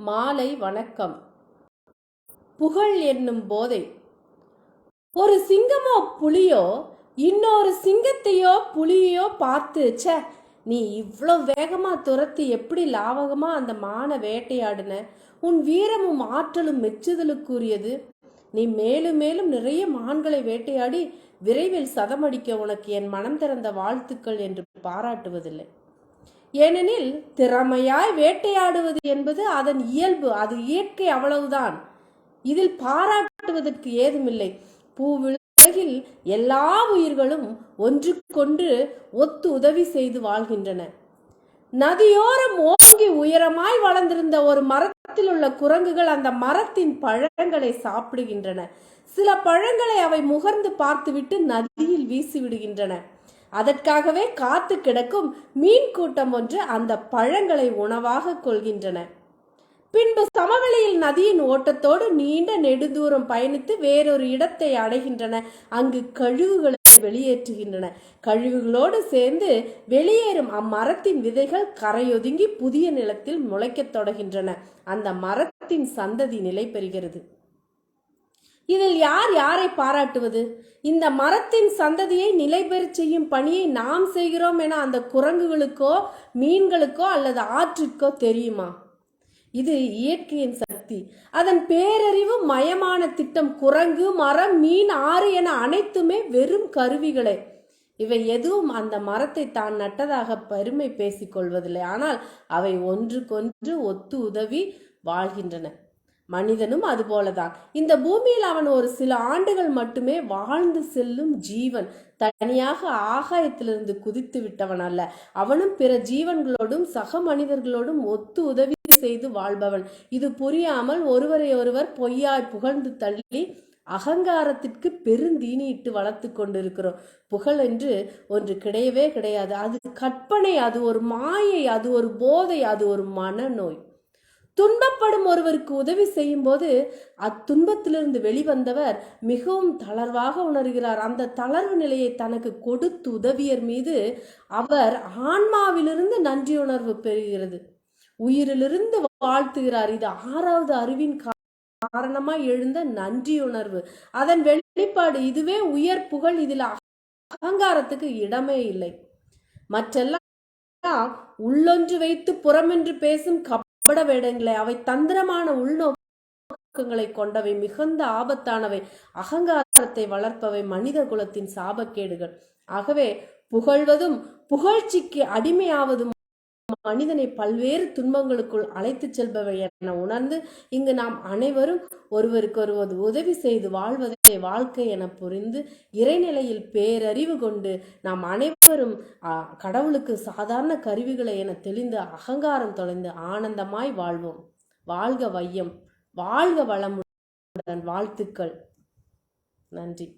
மாலை வணக்கம். புகழ் என்னும் போதை. ஒரு சிங்கமோ புலியோ இன்னொரு சிங்கத்தையோ புலியோ பார்த்து, ச்சே, நீ இவ்வளோ வேகமா துரத்தி எப்படி லாவகமா அந்த மான வேட்டையாடுன, உன் வீரமும் ஆற்றலும் மெச்சுதலுக்குரியது. நீ மேலும் மேலும் நிறைய மான்களை வேட்டையாடி விரைவில் சதமடிக்க உனக்கு என் மனம் திறந்த வாழ்த்துக்கள் என்று பாராட்டுவதில்லை. ஏனெனில் திறமையாய் வேட்டையாடுவது என்பது அதன் இயல்பு, அது இயற்கை, அவ்வளவுதான். இதில் பாராட்டுவதற்கு ஏதுமில்லை. பூவுலகில் எல்லா உயிர்களும் ஒன்றுக்கொன்று ஒத்து உதவி செய்து வாழ்கின்றன. நதியோரம் ஓங்கி உயரமாய் வளர்ந்திருந்த ஒரு மரத்தில் உள்ள குரங்குகள் அந்த மரத்தின் பழங்களை சாப்பிடுகின்றன. சில பழங்களை அவை முகர்ந்து பார்த்துவிட்டு நதியில் வீசி விடுகின்றன. அதற்காகவே காத்து கிடக்கும் மீன் கூட்டம் ஒன்று அந்த பழங்களை உணவாக கொள்கின்றன. பின்பு சமவெளியில் நதியின் ஓட்டத்தோடு நீண்ட நெடுதூரம் பயணித்து வேறொரு இடத்தை அடைகின்றன. அங்கு கழிவுகளை வெளியேற்றுகின்றன. கழிவுகளோடு சேர்ந்து வெளியேறும் அம்மரத்தின் விதைகள் கரையொதுங்கி புதிய நிலத்தில் முளைக்கத் தொடங்கின்றன. அந்த மரத்தின் சந்ததி நிலை பெறுகிறது. இதில் யார் யாரை பாராட்டுவது? இந்த மரத்தின் சந்ததியை நிலை பெறச் செய்யும் பணியை நாம் செய்கிறோம் என அந்த குரங்குகளுக்கோ மீன்களுக்கோ அல்லது ஆற்றிற்கோ தெரியுமா? இது இயற்கையின் சக்தி, அதன் பேரறிவு மயமான திட்டம். குரங்கு, மரம், மீன், ஆறு என அனைத்துமே வெறும் கருவிகளே. இவை எதுவும் அந்த மரத்தை தான் நட்டதாக பெருமை பேசிக் கொள்வதில்லை. ஆனால் அவை ஒன்றுக்கொன்று ஒத்து உதவி வாழ்கின்றன. மனிதனும் அதுபோலதான். இந்த பூமியில் அவன் ஒரு சில ஆண்டுகள் மட்டுமே வாழ்ந்து செல்லும் ஜீவன். தனியாக ஆகாயத்திலிருந்து குதித்து விட்டவன் அல்ல. அவனும் பிற ஜீவன்களோடும் சக மனிதர்களோடும் ஒத்து உதவி செய்து வாழ்பவன். இது புரியாமல் ஒருவரை ஒருவர் பொய்யாய் புகழ்ந்து தள்ளி அகங்காரத்திற்கு பெருந்தீனிட்டு வளர்த்து கொண்டிருக்கிறோம். புகழ் என்று ஒன்று கிடையவே கிடையாது. அது கற்பனை, அது ஒரு மாயை, அது ஒரு போதை, அது ஒரு மனநோய். துன்பப்படும் ஒருவருக்கு உதவி செய்யும் போது அத்துன்பத்திலிருந்து வெளிவந்தவர் மிகவும் தளர்வாக உணர்கிறார். அந்த தளர்வு நிலையை தனக்கு கொடுத்து உதவியர் மீது அவர் ஆன்மாவிலிருந்து நன்றியுணர்வு பெறுகிறது, உயிரிலிருந்து வாழ்த்துகிறார். இது ஆறாவது அறிவின் காரணமாய் எழுந்த நன்றியுணர்வு, அதன் வெளிப்பாடு. இதுவே உயர் புகழ். இதில் அகங்காரத்துக்கு இடமே இல்லை. மற்றெல்லாம் உள்ளொன்று வைத்து புறமென்று பேசும் கபட வேடங்களே. அவை தந்திரமான உள்நோக்கங்களை கொண்டவை, மிகுந்த ஆபத்தானவை, அகங்காரத்தை வளர்ப்பவை, மனித குலத்தின் சாபக்கேடுகள். ஆகவே புகழ்வதும் புகழ்ச்சிக்கு அடிமையாவதும் மனிதனை பல்வேறு துன்பங்களுக்குள் அழைத்து செல்பவை என உணர்ந்து இங்கு நாம் அனைவரும் ஒருவருக்கொருவர் உதவி செய்து வாழ்வதே வாழ்க்கை என புரிந்து இறைநிலையில் பேரறிவு கொண்டு நாம் அனைவரும் கடவுளுக்கு சாதாரண கருவிகளை என தெளிந்து அகங்காரம் தொலைந்து ஆனந்தமாய் வாழ்வோம். வாழ்க வையம், வாழ்க வளமுடன். வாழ்த்துக்கள். நன்றி.